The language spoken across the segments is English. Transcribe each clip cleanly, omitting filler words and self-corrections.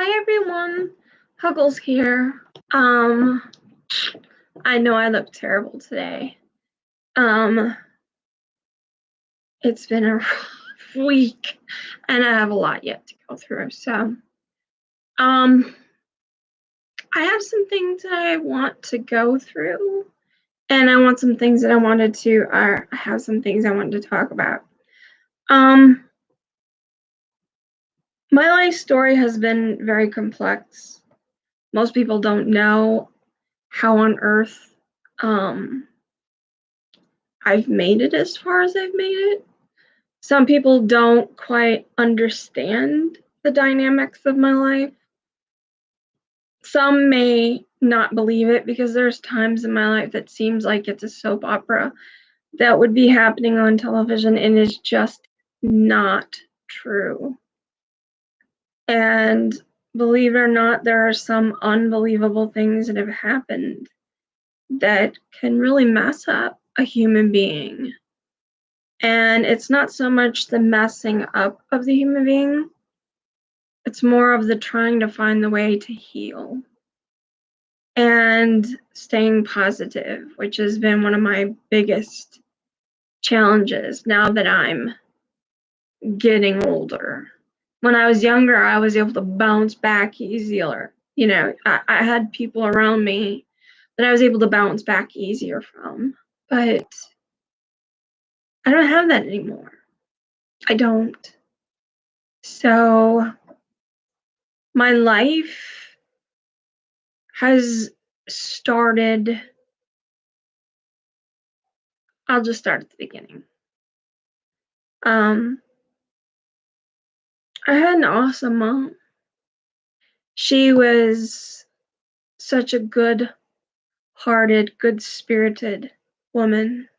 Hi everyone, Huggles here. Um, I know I look terrible today. It's been a rough week and I have a lot yet to go through. So, I have some things that I want to go through and I want some things that I have some things I wanted to talk about. My life story has been very complex. Most people don't know how on earth, I've made it as far as I've made it. Some people don't quite understand the dynamics of my life. Some may not believe it because there's times in my life that seems like it's a soap opera that would be happening on television and is just not true. And believe it or not, there are some unbelievable things that have happened that can really mess up a human being. And it's not so much the messing up of the human being, it's more of the trying to find the way to heal and staying positive, which has been one of my biggest challenges now that I'm getting older. When I was younger, I was able to bounce back easier. I had people around me that I was able to bounce back easier from, but I don't have that anymore. I don't. So my life has started. I'll just start at the beginning. I had an awesome mom. She was such a good-hearted, good-spirited woman.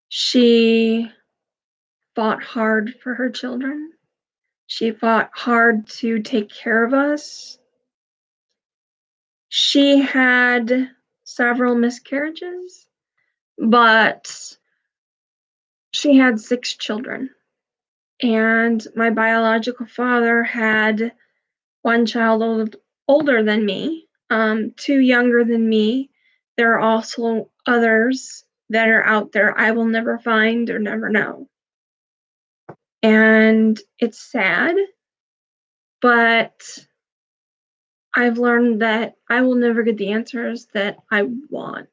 She fought hard for her children. She fought hard to take care of us. She had several miscarriages, but she had 6 children. And my biological father had one child older than me, 2 younger than me. There are also others that are out there I will never find or never know. And it's sad, but I've learned that I will never get the answers that I want,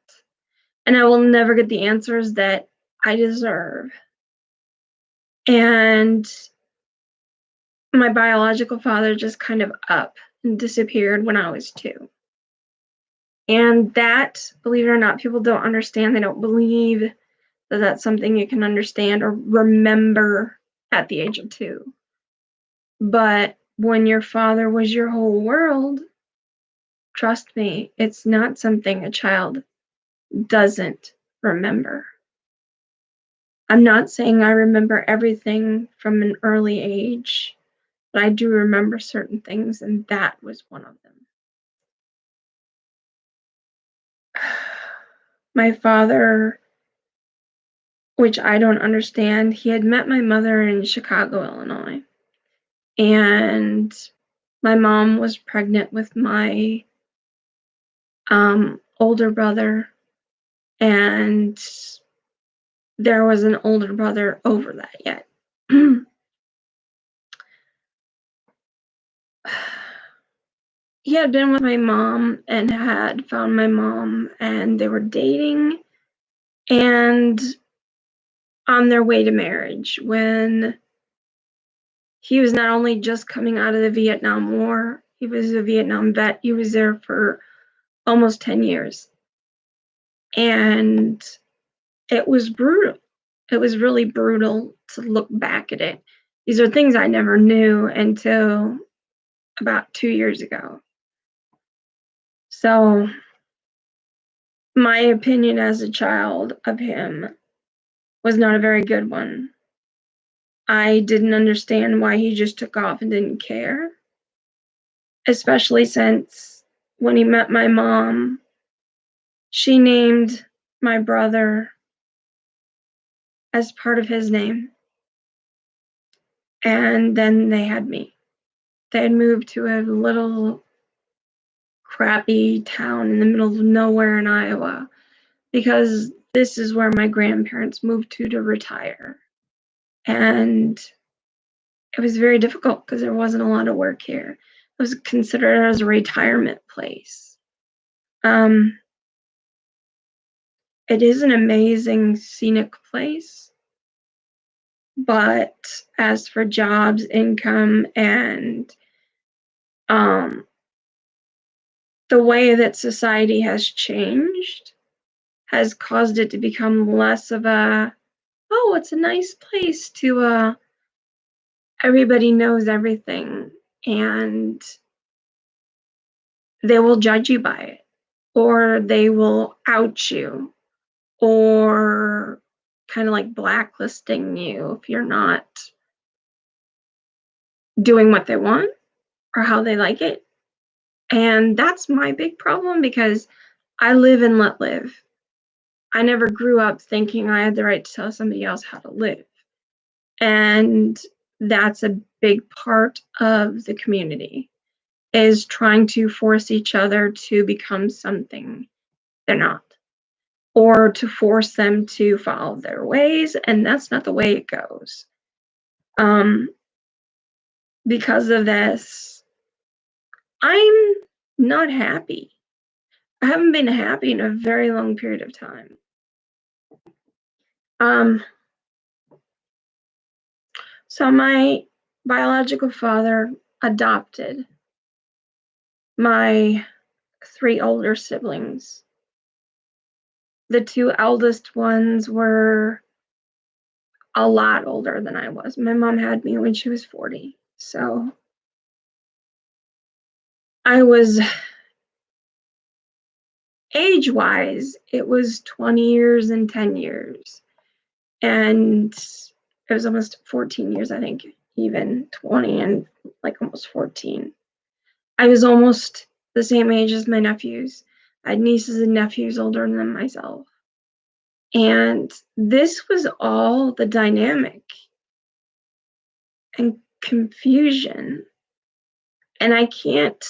and I will never get the answers that I deserve. And my biological father just kind of up and disappeared when I was 2. And that, believe it or not, people don't understand. They don't believe that that's something you can understand or remember at the age of 2. But when your father was your whole world, trust me, it's not something a child doesn't remember. I'm not saying I remember everything from an early age, but I do remember certain things, and that was one of them. My father, which I don't understand, he had met my mother in Chicago, Illinois. And my mom was pregnant with my older brother, and there was an older brother over that yet. He had been with my mom and had found my mom, and they were dating and on their way to marriage when he was not only just coming out of the Vietnam War, he was a Vietnam vet. He was there for almost 10 years. And it was brutal. It was really brutal to look back at it. These are things I never knew until about 2 years ago. So my opinion as a child of him was not a very good one. I didn't understand why he just took off and didn't care, especially since when he met my mom, she named my brother as part of his name, and then they had me. They had moved to a little crappy town in the middle of nowhere in Iowa because this is where my grandparents moved to retire. And it was very difficult because there wasn't a lot of work here. It was considered as a retirement place. It is an amazing scenic place, but as for jobs, income, and the way that society has changed has caused it to become less of a, oh, it's a nice place, to everybody knows everything and they will judge you by it, or they will out you, or kind of like blacklisting you if you're not doing what they want or how they like it. And that's my big problem because I live and let live. I never grew up thinking I had the right to tell somebody else how to live. And that's a big part of the community, is trying to force each other to become something they're not, or to force them to follow their ways, and that's not the way it goes. Because of this, I'm not happy. I haven't been happy in a very long period of time. So my biological father adopted my 3 older siblings. The 2 eldest ones were a lot older than I was. My mom had me when she was 40. So I was, age-wise, it was 20 years and 10 years. And it was almost 14 years, I think, even 20 and like almost 14. I was almost the same age as my nephews. I had nieces and nephews older than myself. And this was all the dynamic and confusion. And I can't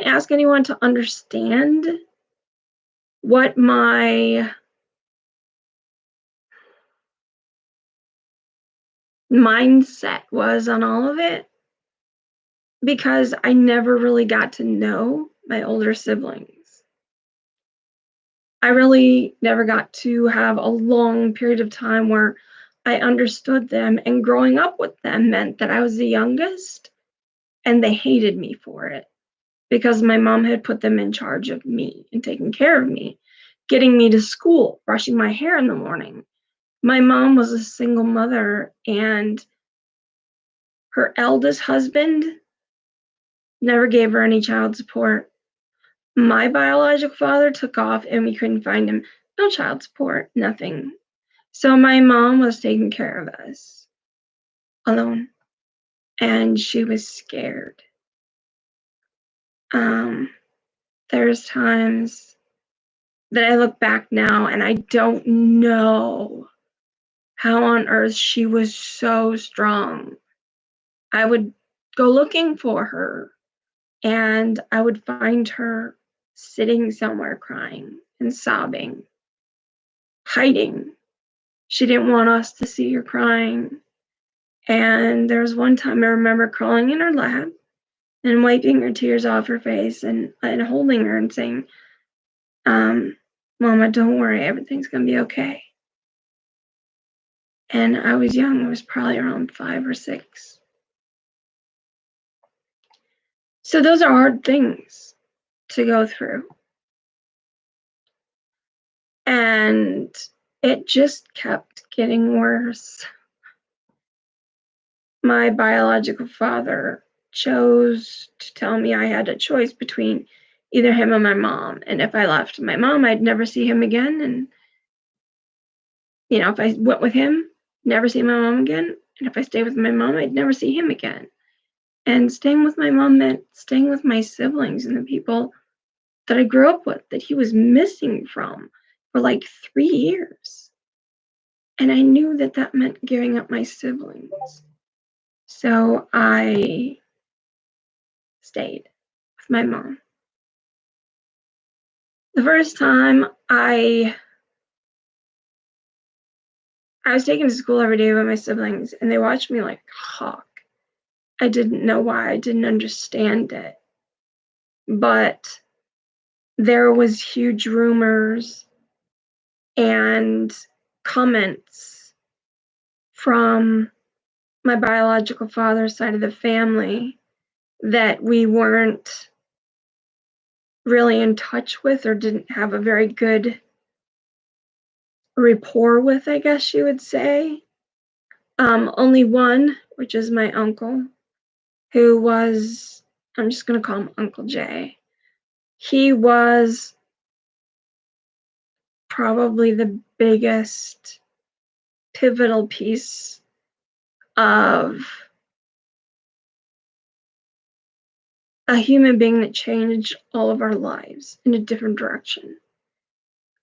ask anyone to understand what my mindset was on all of it, because I never really got to know my older siblings. I really never got to have a long period of time where I understood them, and growing up with them meant that I was the youngest and they hated me for it, because my mom had put them in charge of me and taking care of me, getting me to school, brushing my hair in the morning. My mom was a single mother, and her eldest husband never gave her any child support. My biological father took off and we couldn't find him. No child support, nothing. So my mom was taking care of us alone, and she was scared. There's times that I look back now and I don't know how on earth she was so strong. I would go looking for her and I would find her sitting somewhere crying and sobbing, hiding. She didn't want us to see her crying. And there was one time I remember crawling in her lap and wiping her tears off her face and holding her and saying, Mama, don't worry, everything's gonna be okay. And I was young, I was probably around 5 or 6. So those are hard things to go through. And it just kept getting worse. My biological father chose to tell me I had a choice between either him or my mom. And if I left my mom, I'd never see him again. And, if I went with him, never see my mom again. And if I stayed with my mom, I'd never see him again. And staying with my mom meant staying with my siblings and the people that I grew up with, that he was missing from for like 3 years. And I knew that that meant giving up my siblings. So I stayed with my mom. The first time I was taken to school every day with my siblings, and they watched me like a hawk. I didn't know why, I didn't understand it. But there was huge rumors and comments from my biological father's side of the family that we weren't really in touch with or didn't have a very good rapport with, I guess you would say. Only one, which is my uncle, who was, I'm just going to call him Uncle Jay. He was probably the biggest pivotal piece of a human being that changed all of our lives in a different direction.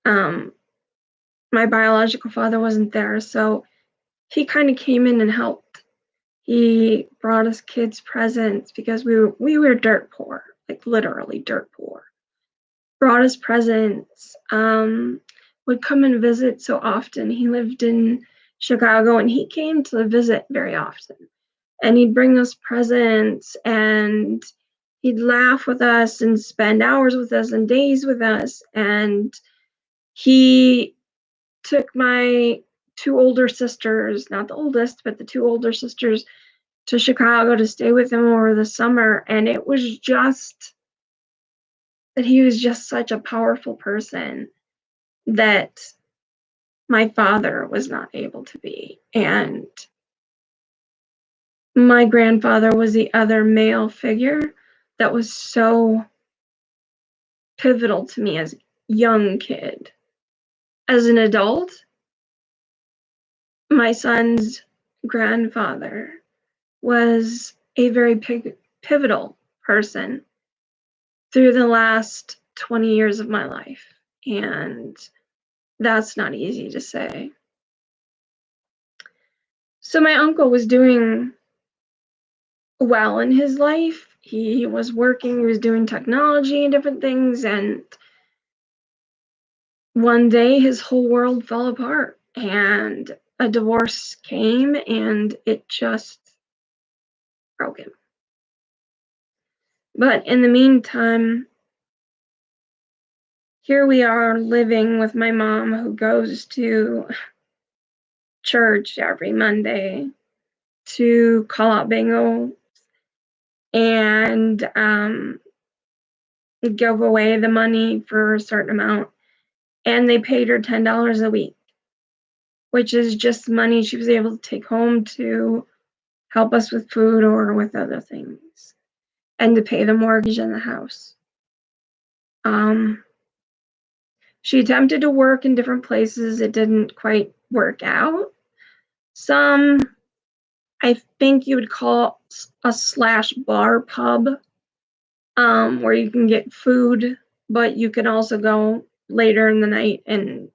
My biological father wasn't there, so he kind of came in and helped. He brought us kids presents because we were dirt poor, like literally dirt poor. Brought us presents, would come and visit so often. He lived in Chicago and he came to visit very often. And he'd bring us presents and he'd laugh with us and spend hours with us and days with us. And he took my two older sisters, not the oldest, but the two older sisters, to Chicago to stay with him over the summer. And it was just that he was just such a powerful person that my father was not able to be. And my grandfather was the other male figure that was so pivotal to me as a young kid. As an adult, my son's grandfather was a very pivotal person through the last 20 years of my life. And that's not easy to say. So my uncle was doing well in his life. He was working, he was doing technology and different things, and one day his whole world fell apart and a divorce came and it just broke him. But in the meantime, here we are living with my mom who goes to church every Monday to call out bingo and give away the money for a certain amount. And they paid her $10 a week, which is just money she was able to take home to help us with food or with other things, and to pay the mortgage in the house. She attempted to work in different places. It didn't quite work out. Some, I think you would call a slash bar pub, where you can get food, but you can also go later in the night and,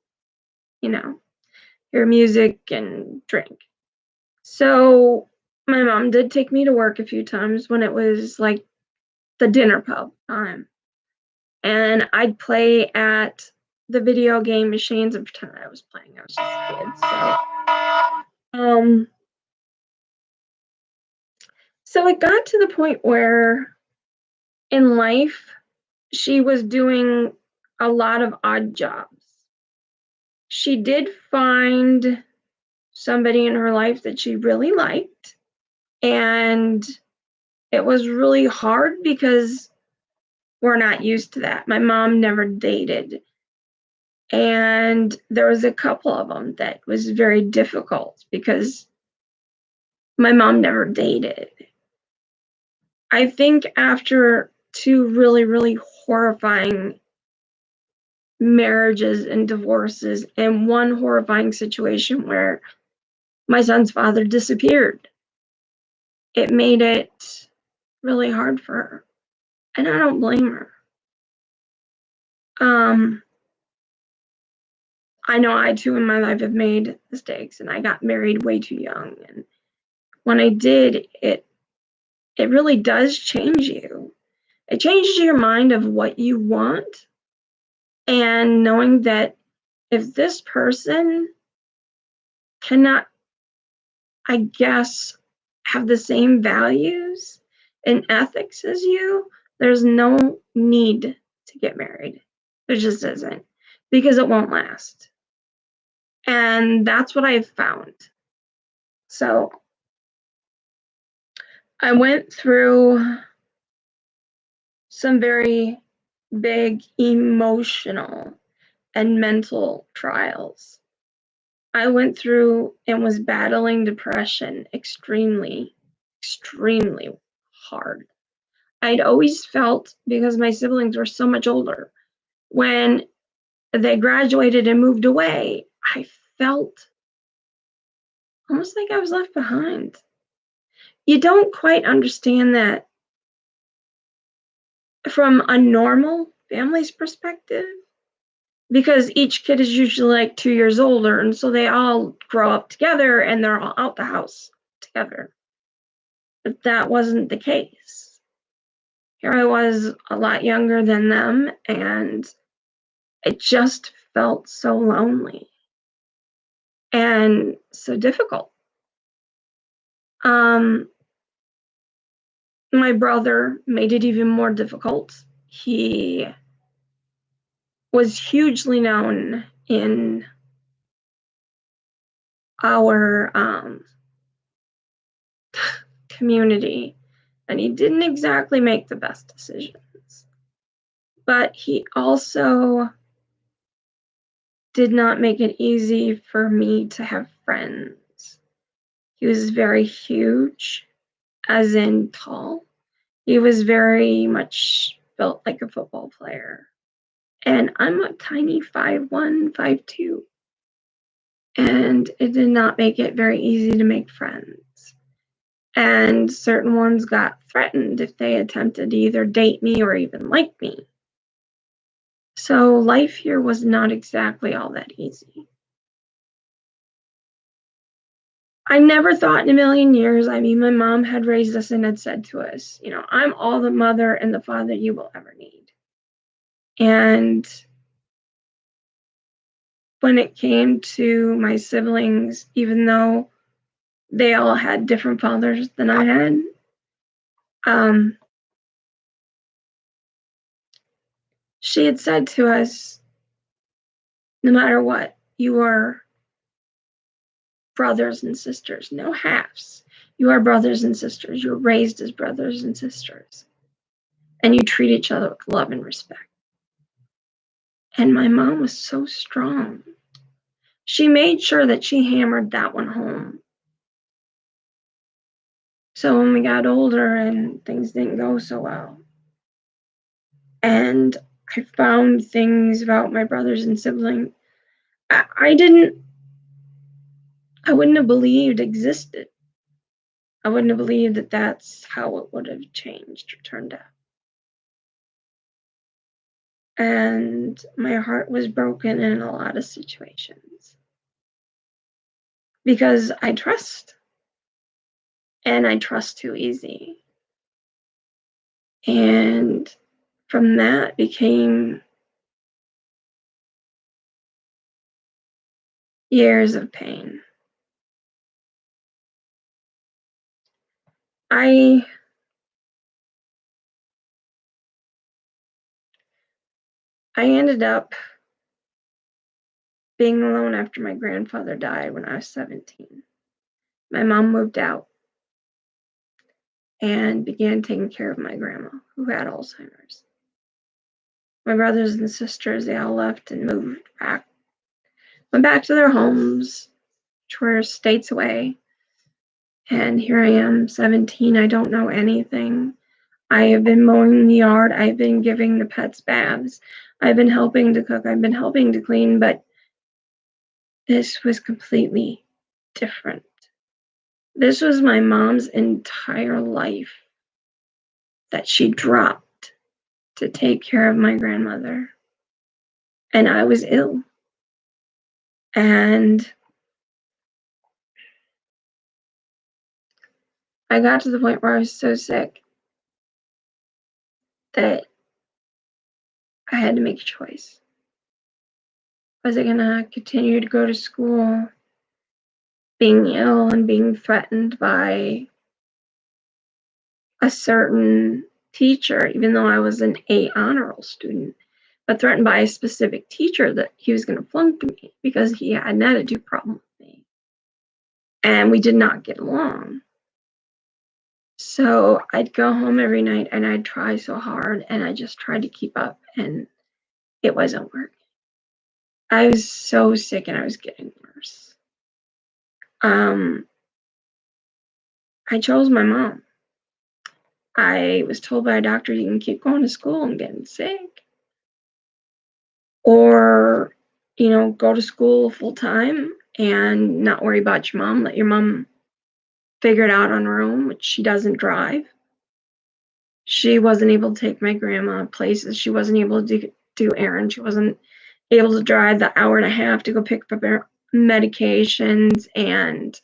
hear music and drink. So my mom did take me to work a few times when it was like the dinner pub time. And I'd play at the video game machines and pretend I was playing. I was just a kid. So it got to the point where in life she was doing a lot of odd jobs. She did find somebody in her life that she really liked, and it was really hard because we're not used to that. My mom never dated, and there was a couple of them that was very difficult because my mom never dated. I think after two really, really horrifying marriages and divorces, and one horrifying situation where my son's father disappeared, it made it really hard for her. And I don't blame her. I know I too in my life have made mistakes, and I got married way too young, and when I did, it really does change you. It changes your mind of what you want, and knowing that if this person cannot, I guess, have the same values and ethics as you, there's no need to get married. There just isn't, because it won't last. And that's what I've found. So I went through some very big emotional and mental trials. I went through and was battling depression extremely, extremely hard. I'd always felt, because my siblings were so much older, when they graduated and moved away, I felt almost like I was left behind. You don't quite understand that from a normal family's perspective, because each kid is usually like 2 years older, and so they all grow up together and they're all out the house together. But that wasn't the case. Here I was a lot younger than them, and it just felt so lonely and so difficult. My brother made it even more difficult. He was hugely known in our community, and he didn't exactly make the best decisions. But he also did not make it easy for me to have friends. He was very huge, as in tall. He was very much built like a football player. And I'm a tiny 5'1", 5'2". And it did not make it very easy to make friends. And certain ones got threatened if they attempted to either date me or even like me. So life here was not exactly all that easy. I never thought in a million years, I mean, my mom had raised us and had said to us, I'm all the mother and the father you will ever need. And when it came to my siblings, even though they all had different fathers than I had, she had said to us, no matter what, you are brothers and sisters, no halves. You are brothers and sisters. You're raised as brothers and sisters. And you treat each other with love and respect. And my mom was so strong. She made sure that she hammered that one home. So when we got older and things didn't go so well, and I found things about my brothers and siblings I wouldn't have believed existed. I wouldn't have believed that that's how it would have changed or turned out. And my heart was broken in a lot of situations because I trust, and I trust too easy. And from that became years of pain. I ended up being alone after my grandfather died when I was 17. My mom moved out and began taking care of my grandma, who had Alzheimer's. My brothers and sisters, they all left and went back to their homes, which were states away. And here I am, 17. I don't know anything. I have been mowing the yard. I've been giving the pets baths. I've been helping to cook. I've been helping to clean, but this was completely different. This was my mom's entire life that she dropped to take care of my grandmother. And I was ill. And I got to the point where I was so sick that I had to make a choice. Was I gonna continue to go to school being ill and being threatened by a certain teacher, even though I was an A honor roll student, but threatened by a specific teacher that he was gonna flunk me because he had an attitude problem with me, and we did not get along. So I'd go home every night and I'd try so hard and I just tried to keep up and it wasn't working. I was so sick and I was getting worse. Um, I chose my mom. I was told by a doctor you can keep going to school and getting sick, or go to school full time and not worry about your mom. Let your mom figure it out on her own, which she doesn't drive. She wasn't able to take my grandma places. She wasn't able to do errands. She wasn't able to drive the hour and a half to go pick up her medications and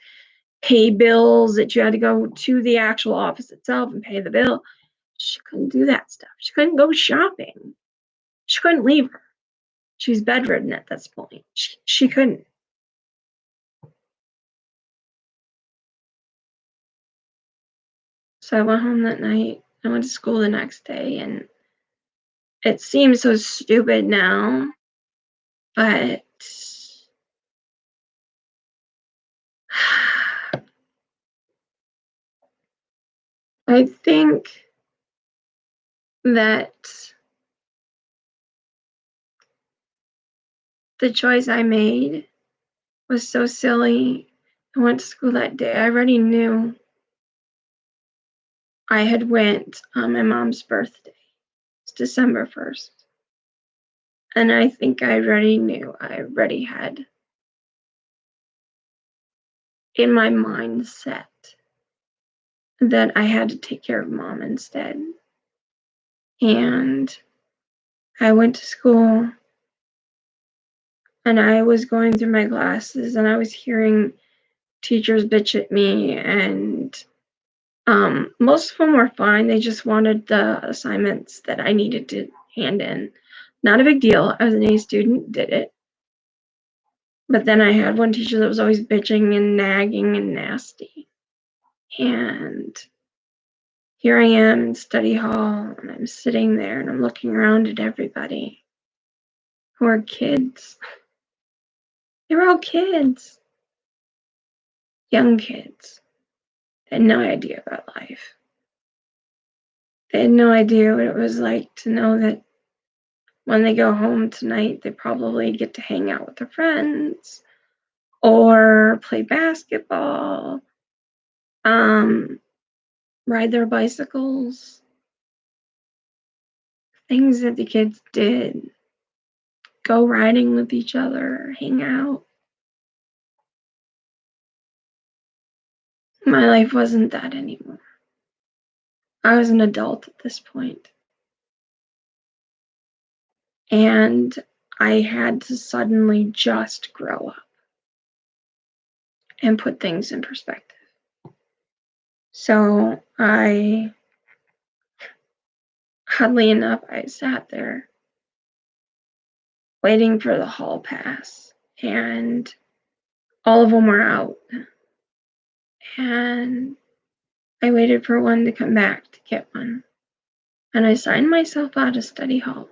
pay bills that you had to go to the actual office itself and pay the bill. She couldn't do that stuff. She couldn't go shopping. She couldn't leave her. She was bedridden at this point. She couldn't. So I went home that night. I went to school the next day, and it seems so stupid now, but I think that the choice I made was so silly. I went to school that day. I already knew I had went on my mom's birthday. It's December 1st. And I think I already knew. I already had in my mindset that I had to take care of mom instead. And I went to school and I was going through my classes and I was hearing teachers bitch at me, and most of them were fine. They just wanted the assignments that I needed to hand in. Not a big deal. I was an A student, did it. But then I had one teacher that was always bitching and nagging and nasty. And here I am in study hall, and I'm sitting there and I'm looking around at everybody who are kids. They were all kids, young kids. They had no idea about life. They had no idea what it was like to know that when they go home tonight, they probably get to hang out with their friends or play basketball, ride their bicycles, things that the kids did, go riding with each other, hang out. My life wasn't that anymore. I was an adult at this point, and I had to suddenly just grow up and put things in perspective. So oddly enough, I sat there waiting for the hall pass, and all of them were out. And I waited for one to come back to get one. And I signed myself out of study hall.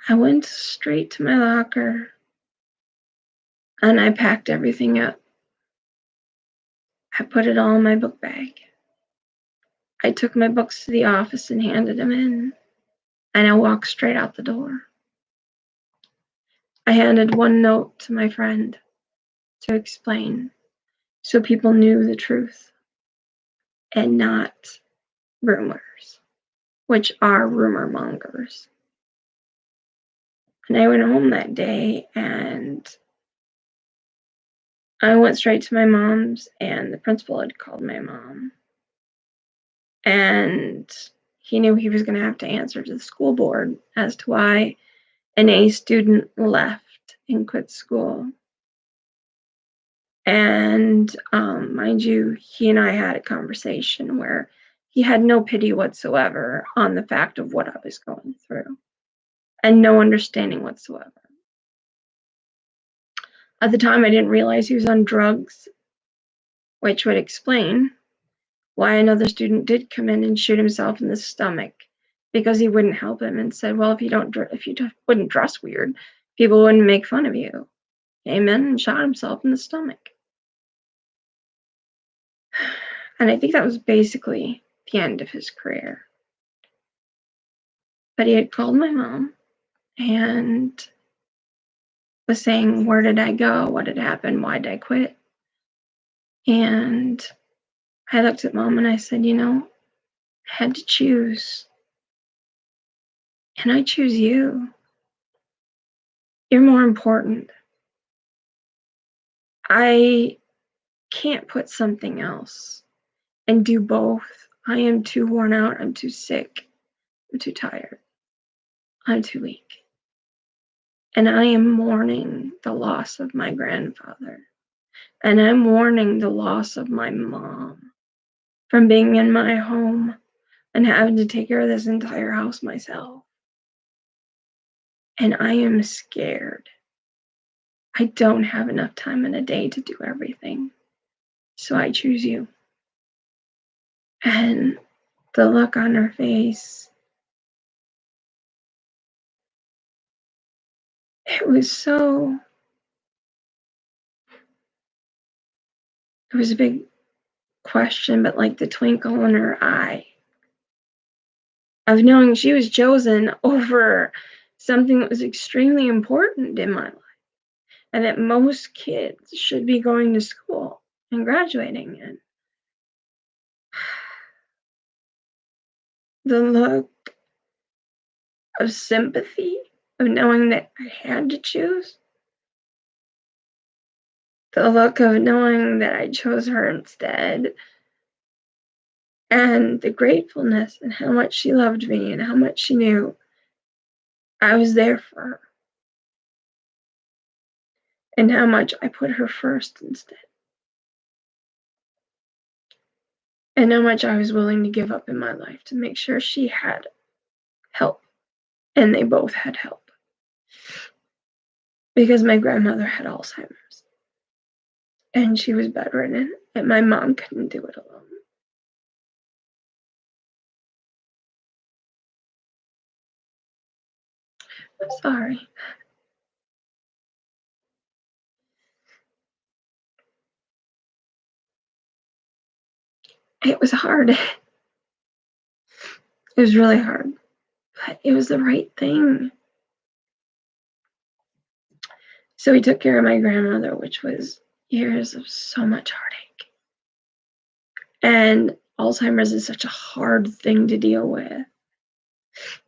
I went straight to my locker and I packed everything up. I put it all in my book bag. I took my books to the office and handed them in, and I walked straight out the door. I handed one note to my friend to explain so people knew the truth and not rumors, which are rumor mongers. And I went home that day and I went straight to my mom's, and the principal had called my mom. And he knew he was going to have to answer to the school board as to why an A student left and quit school. And mind you, he and I had a conversation where he had no pity whatsoever on the fact of what I was going through and no understanding whatsoever. At the time, I didn't realize he was on drugs, which would explain why another student did come in and shoot himself in the stomach, because he wouldn't help him and said, well, if you wouldn't dress weird, people wouldn't make fun of you. Came in and shot himself in the stomach. And I think that was basically the end of his career. But he had called my mom and was saying, where did I go? What had happened? Why did I quit? And I looked at Mom and I said, I had to choose. And I choose you. You're more important. I can't put something else and do both. I am too worn out. I'm too sick. I'm too tired. I'm too weak. And I am mourning the loss of my grandfather. And I'm mourning the loss of my mom from being in my home and having to take care of this entire house myself. And I am scared. I don't have enough time in a day to do everything. So I choose you. And the look on her face, it was a big question, but like the twinkle in her eye of knowing she was chosen over something that was extremely important in my life, and that most kids should be going to school and graduating. And the look of sympathy, of knowing that I had to choose, the look of knowing that I chose her instead, and the gratefulness and how much she loved me and how much she knew I was there for her, and how much I put her first instead, and how much I was willing to give up in my life to make sure she had help, and they both had help, because my grandmother had Alzheimer's and she was bedridden, and my mom couldn't do it alone. I'm sorry. It was hard. It was really hard, but it was the right thing. So we took care of my grandmother, which was years of so much heartache. And Alzheimer's is such a hard thing to deal with.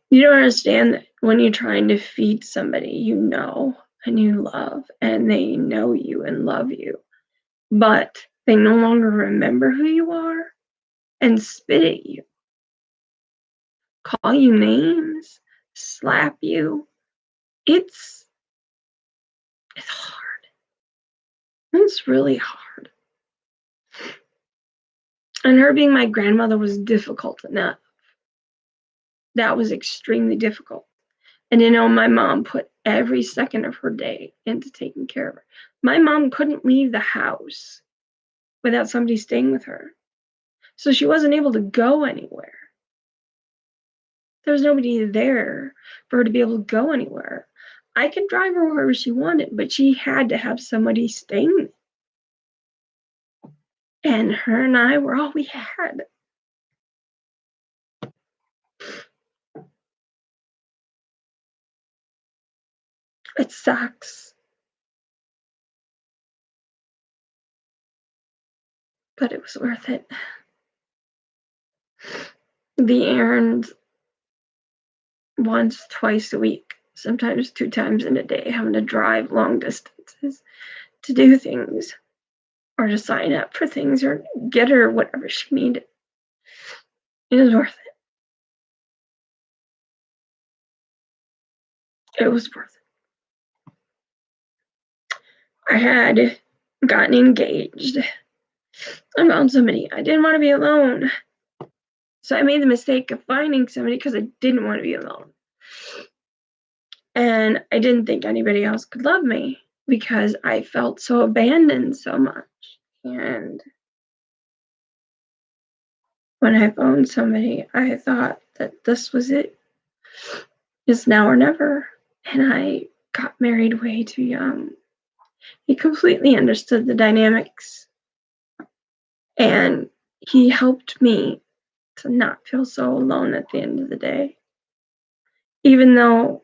You don't understand that when you're trying to feed somebody you know and you love, and they know you and love you, but they no longer remember who you are and spit at you, call you names, slap you. It's hard. It's really hard. And her being my grandmother was difficult enough. That was extremely difficult. And my mom put every second of her day into taking care of her. My mom couldn't leave the house without somebody staying with her. So she wasn't able to go anywhere. There was nobody there for her to be able to go anywhere. I could drive her wherever she wanted, but she had to have somebody staying. And her and I were all we had. It sucks. But it was worth it. The errands once, twice a week, sometimes 2 times in a day, having to drive long distances to do things or to sign up for things or get her whatever she needed. It was worth it. It was worth it. I had gotten engaged. I found somebody. I didn't want to be alone. So I made the mistake of finding somebody because I didn't want to be alone. And I didn't think anybody else could love me because I felt so abandoned so much. And when I found somebody, I thought that this was it. It's now or never. And I got married way too young. He completely understood the dynamics. And he helped me to not feel so alone at the end of the day. Even though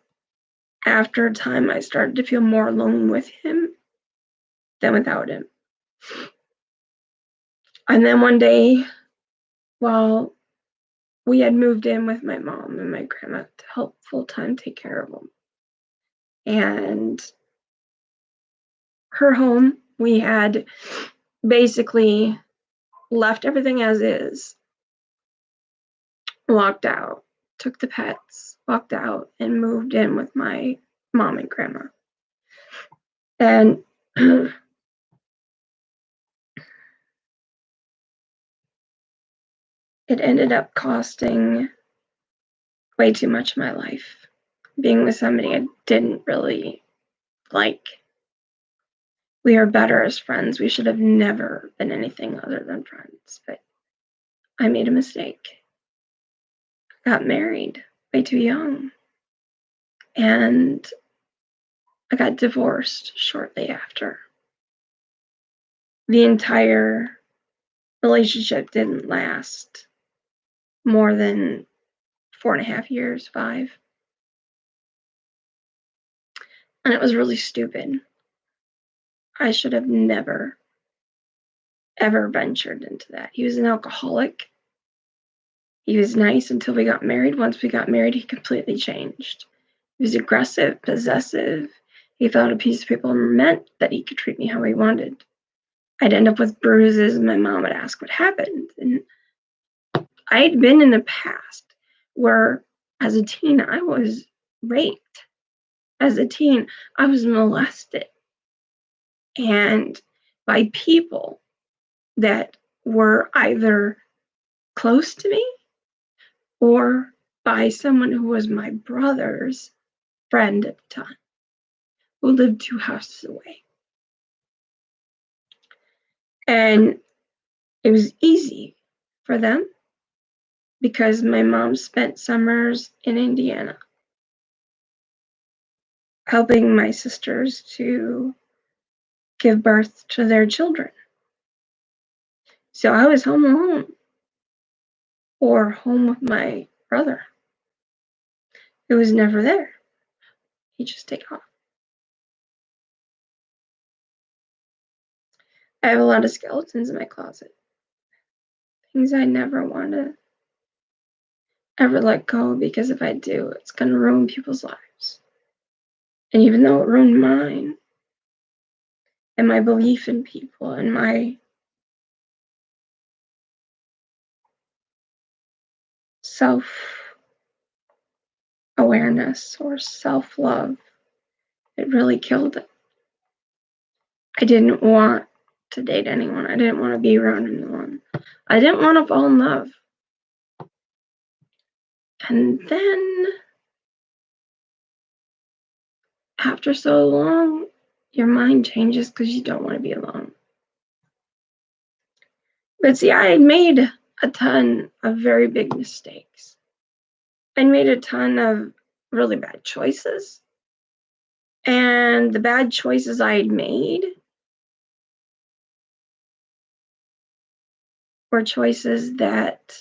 after a time I started to feel more alone with him than without him. And then one day, while we had moved in with my mom and my grandma to help full-time take care of him. And her home, we had basically left everything as is, walked out, took the pets, walked out, and moved in with my mom and grandma. And it ended up costing way too much of my life, being with somebody I didn't really like. We are better as friends. We should have never been anything other than friends, but I made a mistake. Got married way too young, and I got divorced shortly after. The entire relationship didn't last more than 4.5 years, 5. And it was really stupid. I should have never, ever ventured into that. He was an alcoholic. He was nice until we got married. Once we got married, he completely changed. He was aggressive, possessive. He thought a piece of paper meant that he could treat me how he wanted. I'd end up with bruises, and my mom would ask what happened. And I'd been in the past where, as a teen, I was raped. As a teen, I was molested. And by people that were either close to me or by someone who was my brother's friend at the time, who lived 2 houses away. And it was easy for them because my mom spent summers in Indiana helping my sisters to give birth to their children. So I was home alone or home with my brother, who was never there. He'd just take off. I have a lot of skeletons in my closet. Things I never want to ever let go, because if I do, it's going to ruin people's lives. And even though it ruined mine, and my belief in people, and my self-awareness or self-love, it really killed it. I didn't want to date anyone. I didn't want to be around anyone. I didn't want to fall in love. And then, after so long, your mind changes because you don't want to be alone. But see, I had made a ton of very big mistakes. I made a ton of really bad choices. And the bad choices I had made were choices that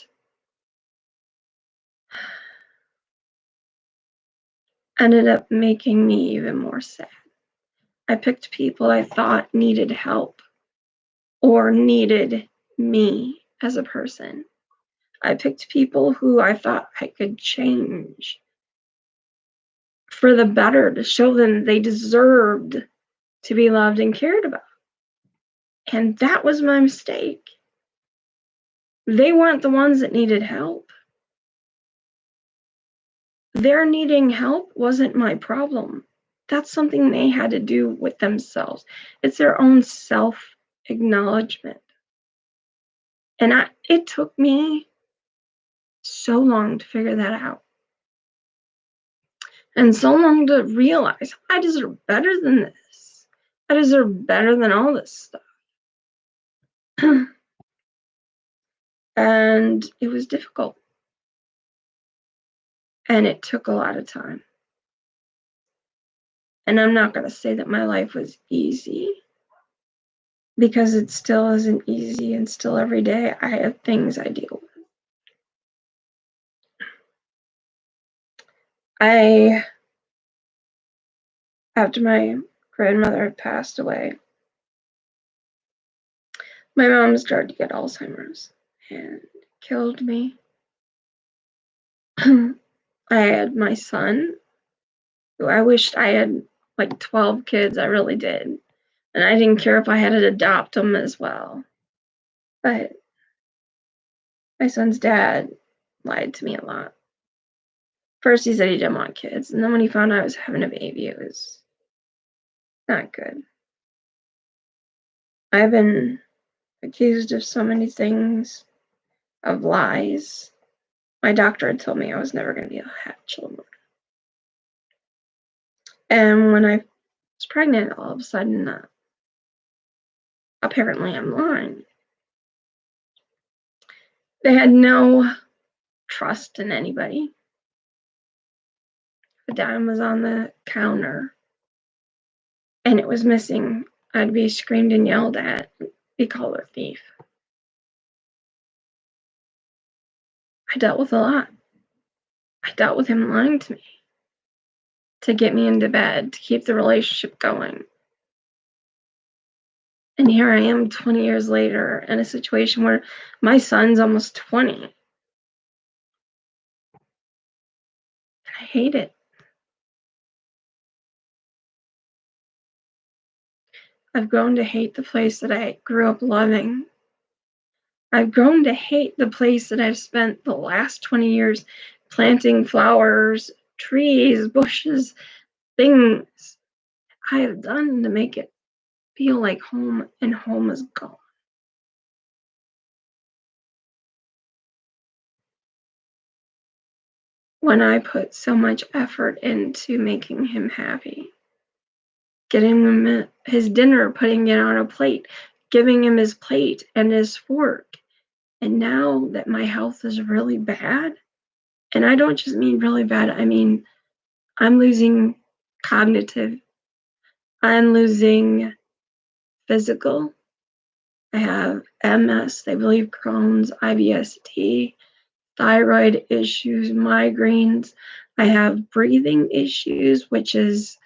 ended up making me even more sad. I picked people I thought needed help or needed me as a person. I picked people who I thought I could change for the better, to show them they deserved to be loved and cared about. And that was my mistake. They weren't the ones that needed help. Their needing help wasn't my problem. that's something they had to do with themselves. It's their own self-acknowledgement. And it took me so long to figure that out. And so long to realize I deserve better than this. I deserve better than all this stuff. And it was difficult. And it took a lot of time. And I'm not going to say that my life was easy, because it still isn't easy, and still every day I have things I deal with. After my grandmother had passed away, my mom started to get Alzheimer's and killed me. I had my son, who I wished I had like 12 kids. I really did. And I didn't care if I had to adopt them as well. But my son's dad lied to me a lot. First, he said he didn't want kids. And then when he found out I was having a baby, it was not good. I've been accused of so many things, of lies. My doctor had told me I was never going to be able to have children. And when I was pregnant, all of a sudden, apparently I'm lying. They had no trust in anybody. A dime was on the counter and it was missing. I'd be screamed and yelled at, be called a thief. I dealt with a lot. I dealt with him lying to me to get me into bed, to keep the relationship going. And here I am 20 years later in a situation where my son's almost 20. I hate it. I've grown to hate the place that I grew up loving. I've grown to hate the place that I've spent the last 20 years planting flowers, trees, bushes, things I have done to make it feel like home, and home is gone. When I put so much effort into making him happy, getting him his dinner, putting it on a plate, giving him his plate and his fork. And now that my health is really bad, and I don't just mean really bad, I mean I'm losing cognitive, I'm losing physical. I have MS, they believe Crohn's, IBS-D, thyroid issues, migraines. I have breathing issues, which is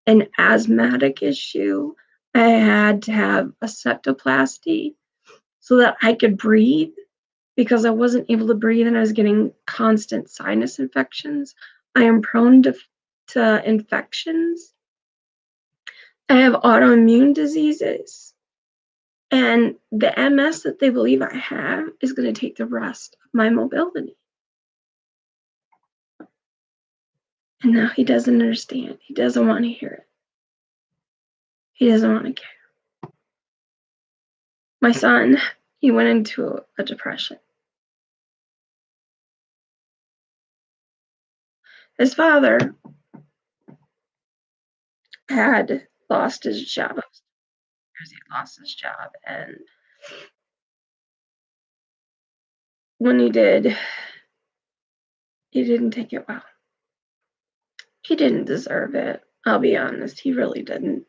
an asthmatic issue. I had to have a septoplasty so that I could breathe, because I wasn't able to breathe and I was getting constant sinus infections. I am prone to infections. I have autoimmune diseases. And the MS that they believe I have is going to take the rest of my mobility. And now he doesn't understand. He doesn't want to hear it. He doesn't want to care. My son, he went into a depression. His father had lost his job. He lost his job, and when he did, he didn't take it well. He didn't deserve it. I'll be honest, he really didn't.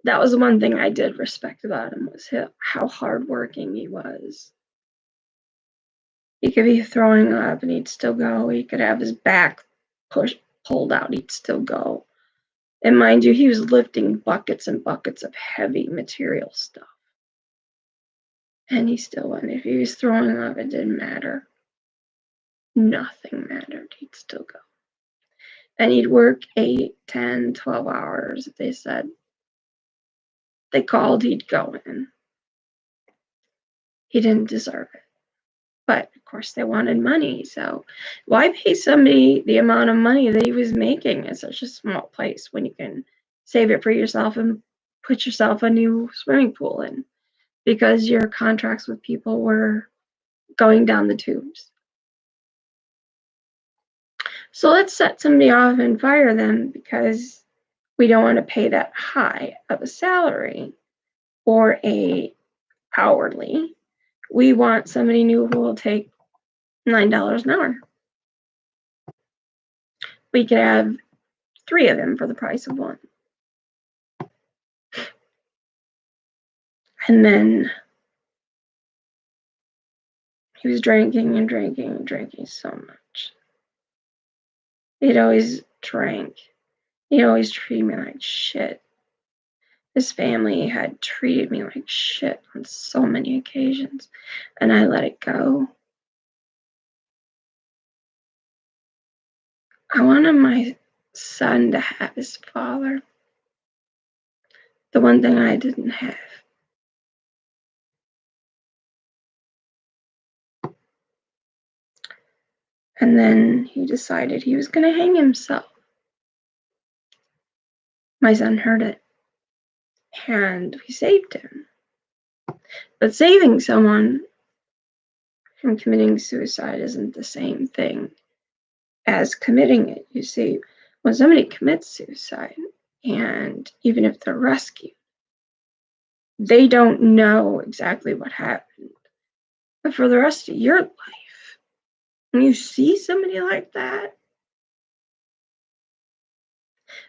That was the one thing I did respect about him, was how hardworking he was. He could be throwing up and he'd still go. He could have his back pulled out, he'd still go. And mind you, he was lifting buckets and buckets of heavy material stuff. And he still went. If he was throwing up, it didn't matter. Nothing mattered. He'd still go. And he'd work 8, 10, 12 hours. If they said they called, he'd go in. He didn't deserve it. But of course they wanted money, so why pay somebody the amount of money that he was making at such a small place when you can save it for yourself and put yourself a new swimming pool in, because your contracts with people were going down the tubes. So let's set somebody off and fire them because we don't want to pay that high of a salary or a hourly. We want somebody new who will take $9 an hour. We could have 3 of them for the price of 1. And then he was drinking and drinking and drinking so much. He'd always drank. He always treated me like shit. His family had treated me like shit on so many occasions, and I let it go. I wanted my son to have his father, the one thing I didn't have. And then he decided he was going to hang himself. My son heard it, and we saved him. But saving someone from committing suicide isn't the same thing as committing it. You see, when somebody commits suicide, and even if they're rescued, they don't know exactly what happened. But for the rest of your life, when you see somebody like that,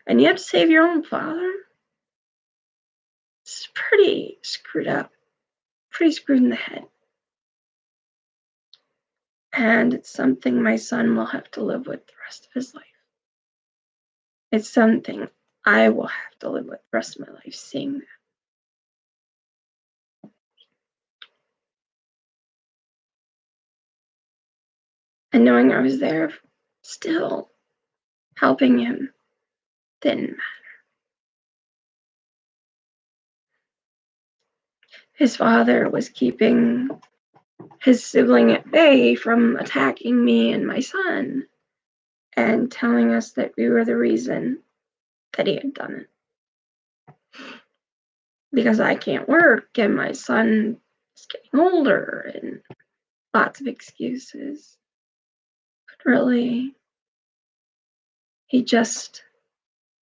and you have to save your own father, it's pretty screwed up, pretty screwed in the head. And it's something my son will have to live with the rest of his life. It's something I will have to live with the rest of my life, seeing that. And knowing I was there, still helping him, didn't matter. His father was keeping his sibling at bay from attacking me and my son, and telling us that we were the reason that he had done it. Because I can't work and my son is getting older, and lots of excuses. But really, he just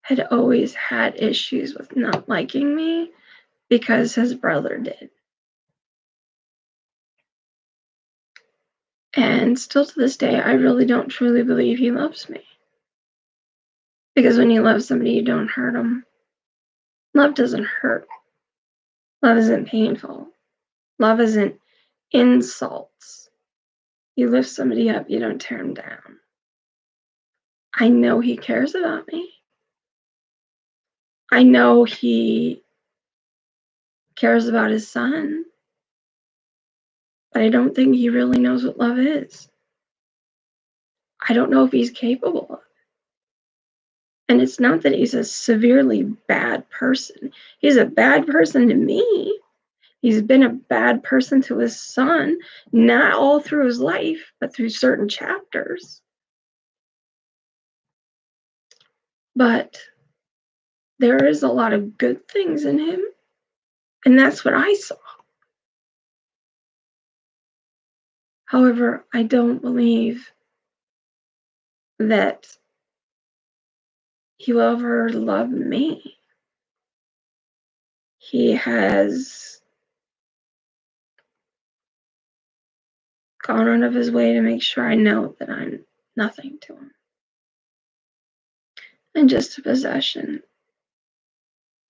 had always had issues with not liking me because his brother did. And still to this day, I really don't truly believe he loves me. Because when you love somebody, you don't hurt them. Love doesn't hurt. Love isn't painful. Love isn't insults. You lift somebody up, you don't tear them down. I know he cares about me. I know he cares about his son. But I don't think he really knows what love is. I don't know if he's capable of it. And it's not that he's a severely bad person. He's a bad person to me. He's been a bad person to his son, not all through his life, but through certain chapters. But there is a lot of good things in him, and that's what I saw. However, I don't believe that he will ever love me. He has gone out of his way to make sure I know that I'm nothing to him. And just a possession.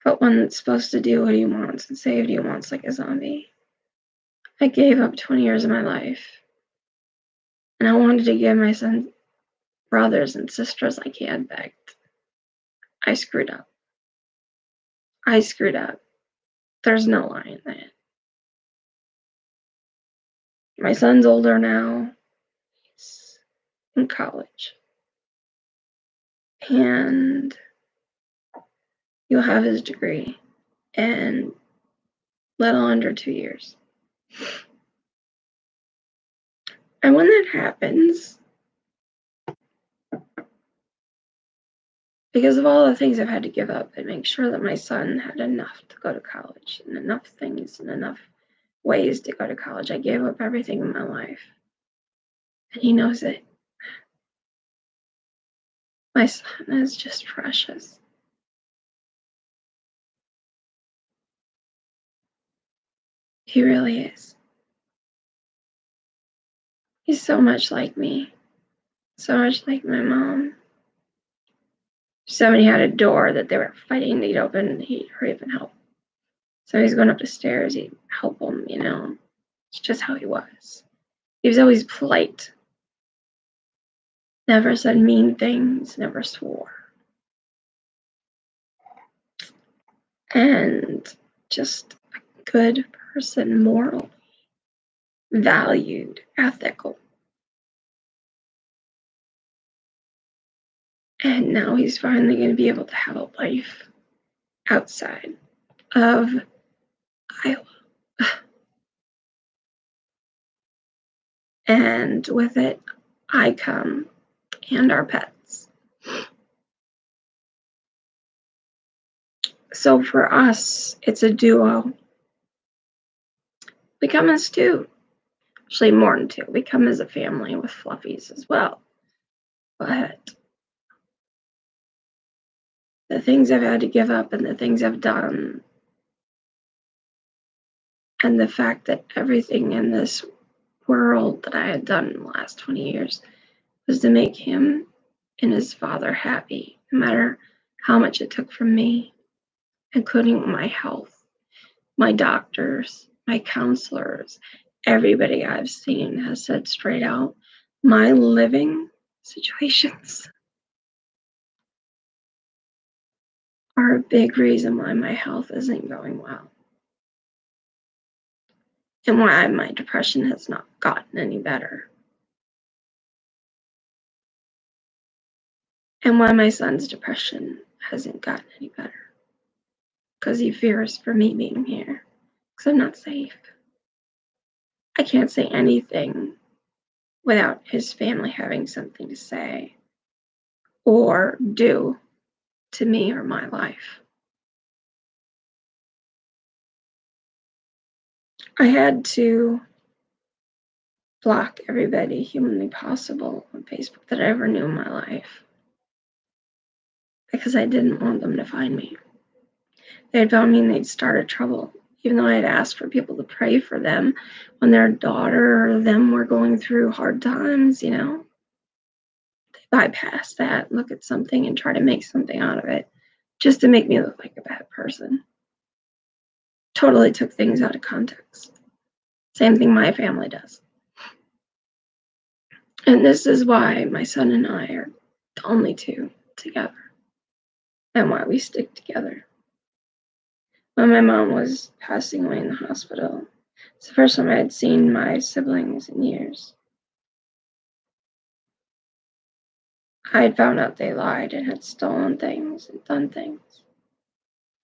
But one that's supposed to do what he wants and say what he wants like a zombie. I gave up 20 years of my life. And I wanted to give my son brothers and sisters like he had begged. I screwed up. I screwed up. There's no lie in that. My son's older now. He's in college. And he'll have his degree in little under 2 years. And when that happens, because of all the things I've had to give up and make sure that my son had enough to go to college and enough things and enough ways to go to college, I gave up everything in my life. And he knows it. My son is just precious. He really is. He's so much like me, so much like my mom. If somebody had a door that they were fighting to get open, he'd hurry up and help. So he's going up the stairs, he'd help them, It's just how he was. He was always polite, never said mean things, never swore. And just a good person, moral, valued, ethical. And now he's finally going to be able to have a life outside of Iowa. And with it, I come and our pets. So for us, it's a duo. We come as two, actually more than two. We come as a family with fluffies as well. But the things I've had to give up and the things I've done, and the fact that everything in this world that I had done in the last 20 years was to make him and his father happy, no matter how much it took from me, including my health, my doctors, my counselors, everybody I've seen has said straight out, my living situations are a big reason why my health isn't going well. And why my depression has not gotten any better. And why my son's depression hasn't gotten any better. Because he fears for me being here. Because I'm not safe. I can't say anything without his family having something to say or do to me or my life. I had to block everybody humanly possible on Facebook that I ever knew in my life because I didn't want them to find me. They'd found me and they'd started trouble, even though I had asked for people to pray for them when their daughter or them were going through hard times, They bypass that, look at something and try to make something out of it just to make me look like a bad person. Totally took things out of context. Same thing my family does. And this is why my son and I are the only two together and why we stick together. When my mom was passing away in the hospital, it's the first time I had seen my siblings in years. I had found out they lied and had stolen things and done things.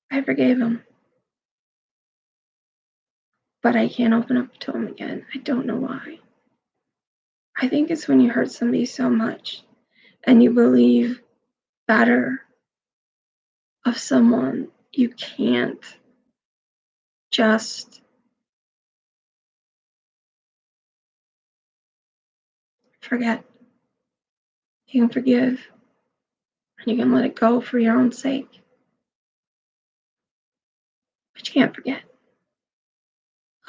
I forgave them. But I can't open up to them again. I don't know why. I think it's when you hurt somebody so much and you believe better of someone, you can't just forget. You can forgive and you can let it go for your own sake. But you can't forget.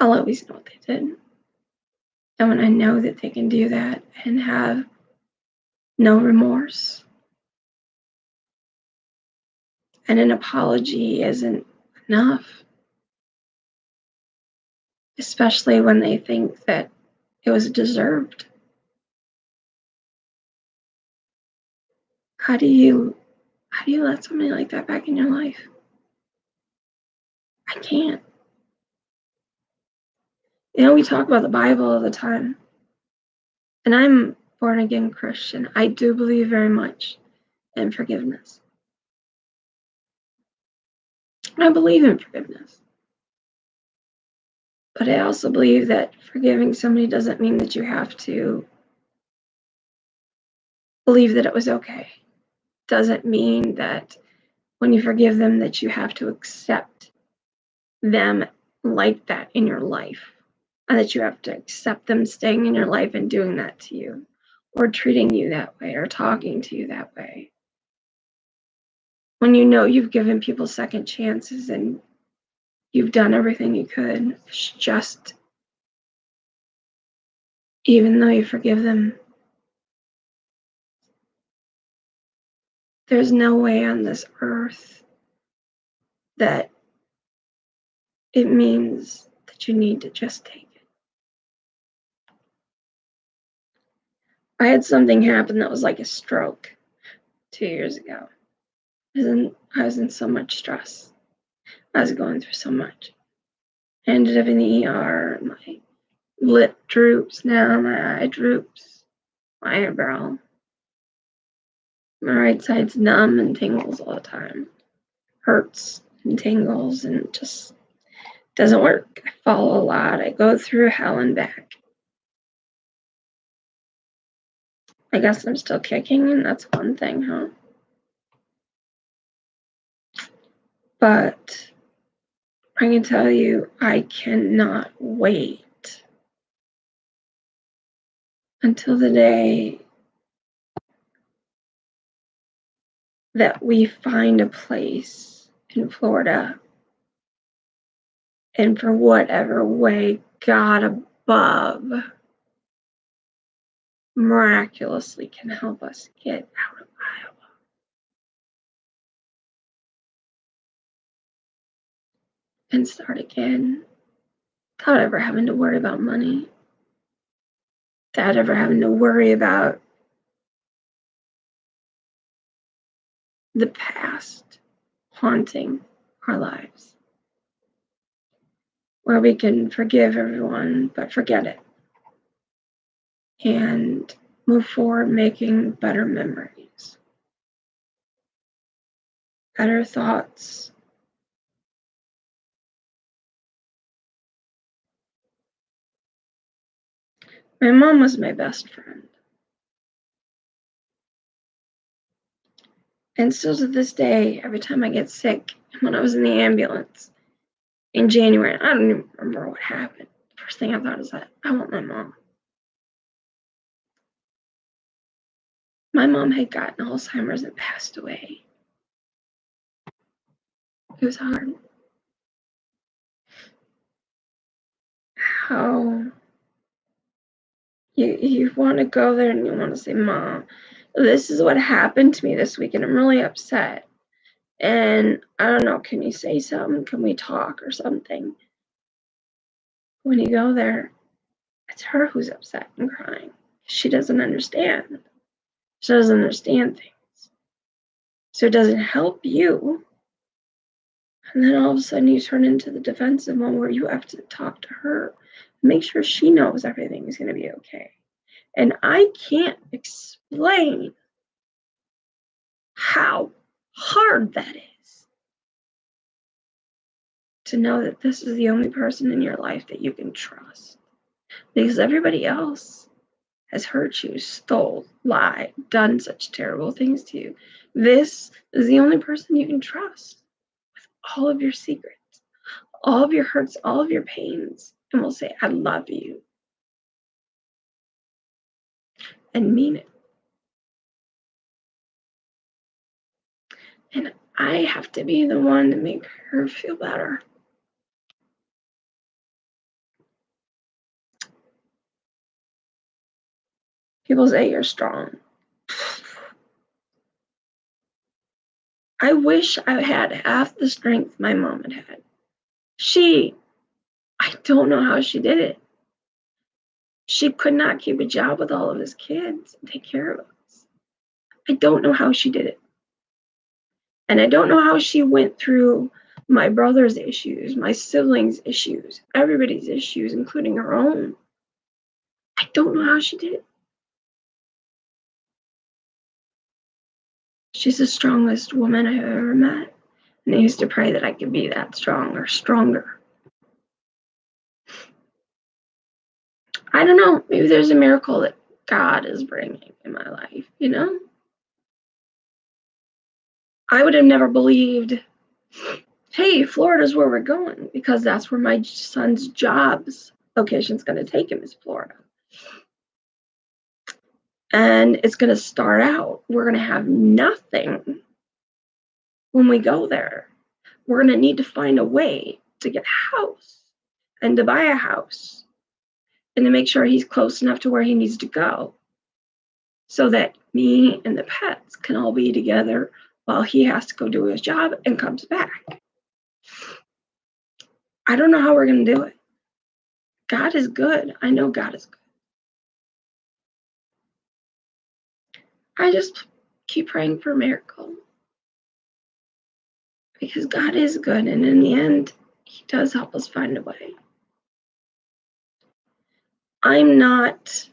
I'll always know what they did. And when I know that they can do that and have no remorse, and an apology isn't enough, especially when they think that it was deserved. How do you let somebody like that back in your life? I can't. We talk about the Bible all the time. And I'm born again Christian. I do believe very much in forgiveness. I believe in forgiveness. But I also believe that forgiving somebody doesn't mean that you have to believe that it was okay. Doesn't mean that when you forgive them that you have to accept them like that in your life, and that you have to accept them staying in your life and doing that to you, or treating you that way, or talking to you that way. When you know you've given people second chances and you've done everything you could, it's just, even though you forgive them, there's no way on this earth that it means that you need to just take it. I had something happen that was like a stroke 2 years ago. I was in so much stress. I was going through so much. I ended up in the ER. My lip droops now, my eye droops, my eyebrow. My right side's numb and tingles all the time. Hurts and tingles and just doesn't work. I fall a lot. I go through hell and back. I guess I'm still kicking, and that's one thing, huh? But I can tell you, I cannot wait until the day that we find a place in Florida, and for whatever way God above miraculously can help us get out of Iowa and start again without ever having to worry about money, without ever having to worry about the past haunting our lives, where we can forgive everyone but forget it and move forward making better memories, better thoughts. My mom was my best friend. And still to this day, every time I get sick, when I was in the ambulance in January, I don't even remember what happened. The first thing I thought is that I want my mom. My mom had gotten Alzheimer's and passed away. It was hard. How you want to go there and you want to say, Mom, this is what happened to me this week, and I'm really upset. And I don't know, can you say something? Can we talk or something? When you go there, it's her who's upset and crying. She doesn't understand. She doesn't understand things. So it doesn't help you. And then all of a sudden you turn into the defensive one where you have to talk to her, make sure she knows everything is going to be okay. And I can't explain how hard that is to know that this is the only person in your life that you can trust. Because everybody else has hurt you, stole, lied, done such terrible things to you. This is the only person you can trust with all of your secrets, all of your hurts, all of your pains, and will say, I love you, and mean it. And I have to be the one to make her feel better. People say you're strong. I wish I had half the strength my mom had had. I don't know how she did it. She could not keep a job with all of his kids and take care of us. I don't know how she did it. And I don't know how she went through my brother's issues, my siblings' issues, everybody's issues, including her own. I don't know how she did it. She's the strongest woman I've ever met. And I used to pray that I could be that strong or stronger. I don't know, maybe there's a miracle that God is bringing in my life, you know? I would have never believed, hey, Florida's where we're going, because that's where my son's job's location's going to take him, is Florida. And it's going to start out, we're going to have nothing when we go there. We're going to need to find a way to get a house and to buy a house and to make sure he's close enough to where he needs to go so that me and the pets can all be together while he has to go do his job and comes back. I don't know how we're going to do it. God is good. I know God is good. I just keep praying for a miracle because God is good, and in the end, He does help us find a way. I'm not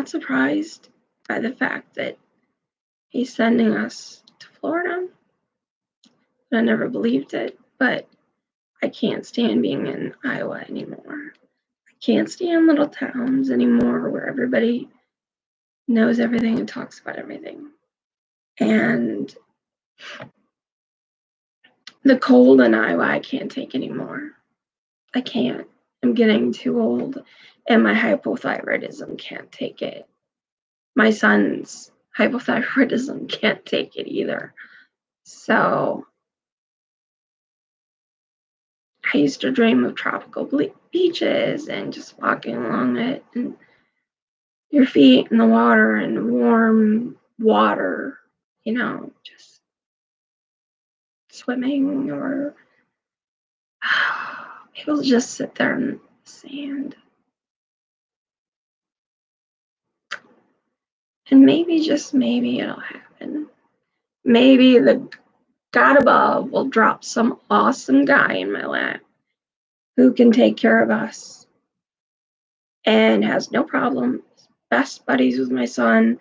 surprised by the fact that He's sending us to Florida. I never believed it, but I can't stand being in Iowa anymore. I can't stand little towns anymore where everybody knows everything and talks about everything. And the cold in Iowa, I can't take anymore. I can't. I'm getting too old, and my hypothyroidism can't take it. My son's hypothyroidism can't take it either. So I used to dream of tropical beaches and just walking along it and your feet in the water and warm water, just swimming or able to just sit there in the sand. And maybe, just maybe, it'll happen. Maybe the God above will drop some awesome guy in my lap who can take care of us and has no problem. Best buddies with my son,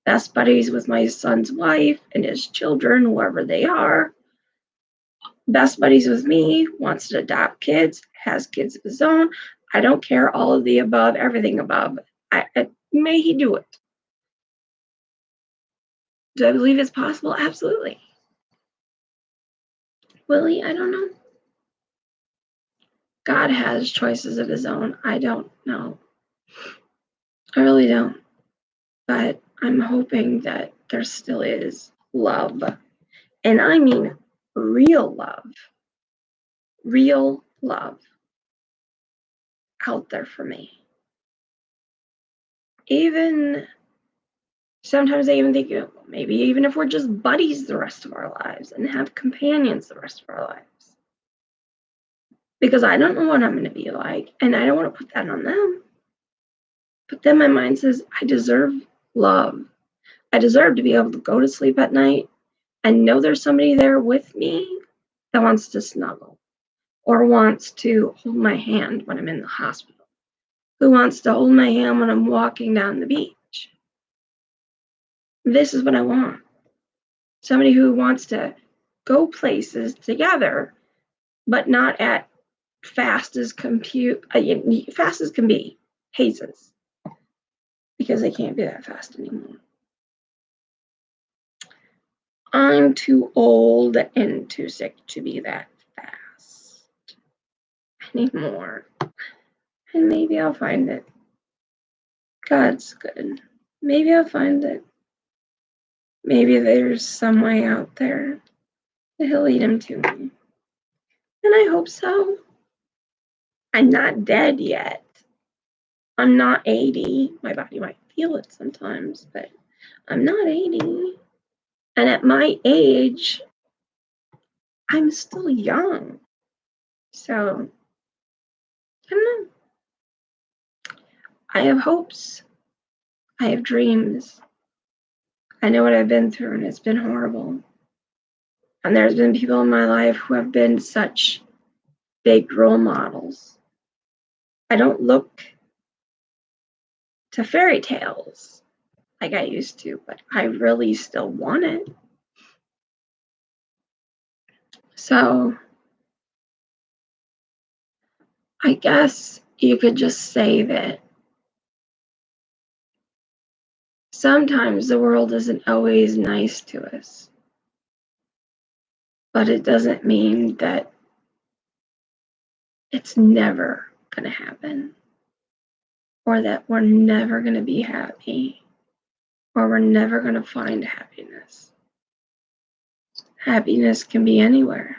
best buddies with my son's wife and his children, whoever they are. Best buddies with me, wants to adopt kids, has kids of his own. I don't care, all of the above, everything above. May he do it. Do I believe it's possible? Absolutely. Will he? I don't know. God has choices of his own. I don't know. I really don't. But I'm hoping that there still is love. And I mean real love. Real love out there for me. Even sometimes I even think, maybe even if we're just buddies the rest of our lives and have companions the rest of our lives. Because I don't know what I'm going to be like, and I don't want to put that on them. But then my mind says, I deserve love. I deserve to be able to go to sleep at night and know there's somebody there with me that wants to snuggle or wants to hold my hand when I'm in the hospital, who wants to hold my hand when I'm walking down the beach. This is what I want. Somebody who wants to go places together, but not at fast as can be paces, because they can't be that fast anymore. I'm too old and too sick to be that fast anymore. And maybe I'll find it. God's good. Maybe I'll find it. Maybe there's some way out there that He'll lead him to me. And I hope so. I'm not dead yet. I'm not 80. My body might feel it sometimes, but I'm not 80. And at my age, I'm still young. So, I don't know. I have hopes. I have dreams. I know what I've been through, and it's been horrible. And there's been people in my life who have been such big role models. I don't look to fairy tales like I used to, but I really still want it. So I guess you could just say that sometimes the world isn't always nice to us, but it doesn't mean that it's never going to happen, or that we're never going to be happy, or we're never going to find happiness. Happiness can be anywhere.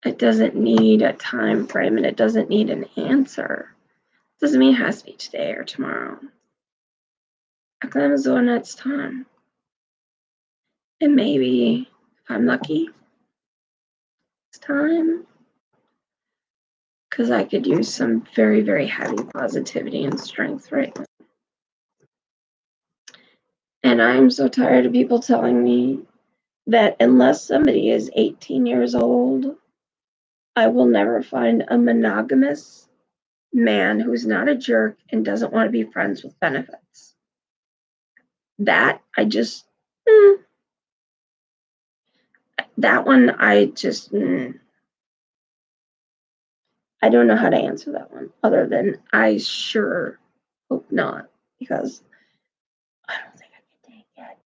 It doesn't need a time frame, and it doesn't need an answer. It doesn't mean it has to be today or tomorrow. It comes when it's time. And maybe, if I'm lucky, it's time. Because I could use some very, very heavy positivity and strength right now. And I'm so tired of people telling me that unless somebody is 18 years old, I will never find a monogamous man who's not a jerk and doesn't want to be friends with benefits. That that one, I don't know how to answer that one other than I sure hope not, because I don't think I can take it.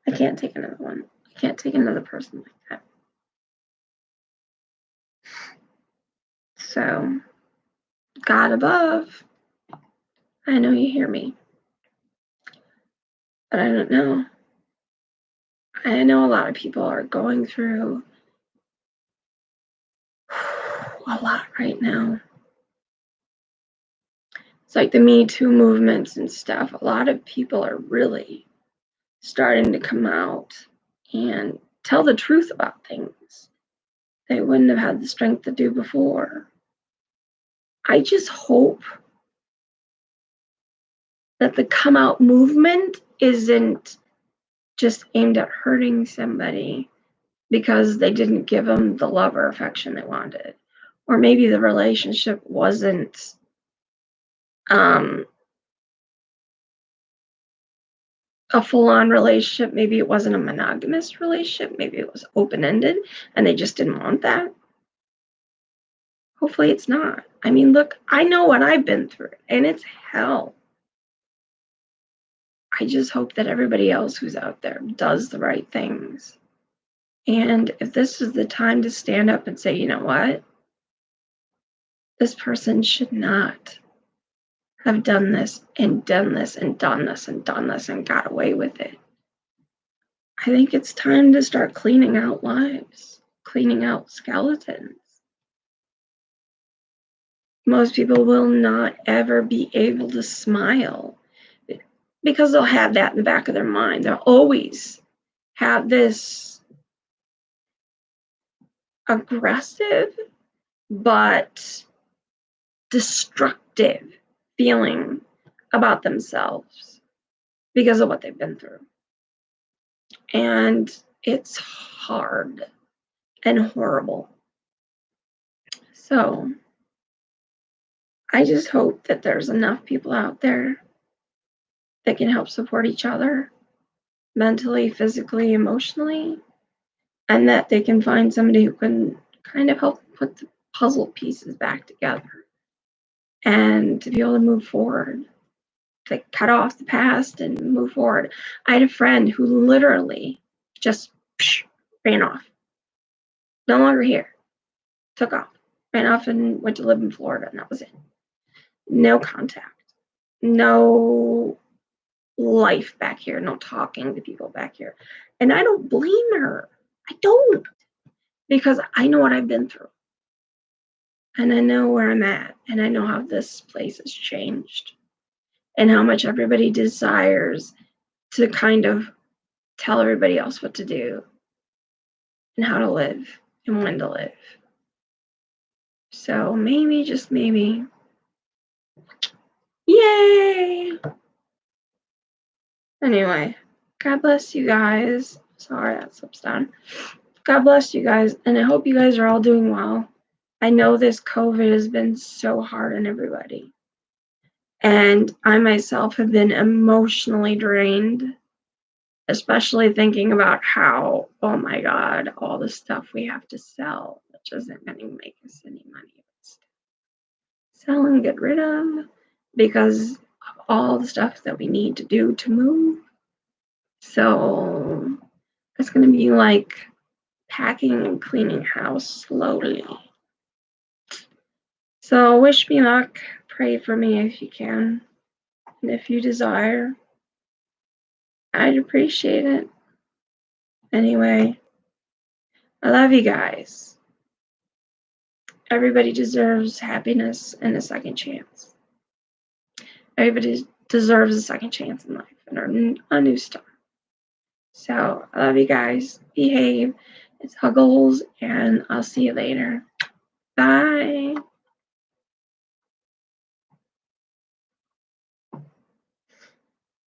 I can't take another one. I can't take another person like that. So, God above, I know you hear me, but I don't know. I know a lot of people are going through a lot right now. It's like the Me Too movements and stuff. A lot of people are really starting to come out and tell the truth about things they wouldn't have had the strength to do before. I just hope that the come out movement isn't just aimed at hurting somebody because they didn't give them the love or affection they wanted. Or maybe the relationship wasn't a full-on relationship. Maybe it wasn't a monogamous relationship. Maybe it was open-ended and they just didn't want that. Hopefully it's not. I mean, look, I know what I've been through, and it's hell. I just hope that everybody else who's out there does the right things. And if this is the time to stand up and say, you know what? This person should not have done this and done this and done this and done this and got away with it. I think it's time to start cleaning out lives, cleaning out skeletons. Most people will not ever be able to smile because they'll have that in the back of their mind. They'll always have this aggressive but destructive feeling about themselves because of what they've been through. And it's hard and horrible. So I just hope that there's enough people out there that can help support each other mentally, physically, emotionally, and that they can find somebody who can kind of help put the puzzle pieces back together and to be able to move forward, to cut off the past and move forward. I had a friend who literally just ran off. No longer here. Took off. Ran off and went to live in Florida, and that was it. No contact. No life back here. No talking to people back here. And I don't blame her. I don't. Because I know what I've been through. And I know where I'm at. And I know how this place has changed. And how much everybody desires to kind of tell everybody else what to do. And how to live. And when to live. So maybe, just maybe. Yay! Anyway, God bless you guys. Sorry, that slips down. God bless you guys, and I hope you guys are all doing well. I know this COVID has been so hard on everybody. And I myself have been emotionally drained, especially thinking about how, oh my God, all the stuff we have to sell. which isn't going to make us any money. Sell and get rid of because of all the stuff that we need to do to move. So it's going to be like packing and cleaning house slowly. So wish me luck. Pray for me if you can. And if you desire, I'd appreciate it. Anyway, I love you guys. Everybody deserves happiness and a second chance. Everybody deserves a second chance in life and a new start. So I love you guys. Behave. It's Huggles, and I'll see you later. Bye.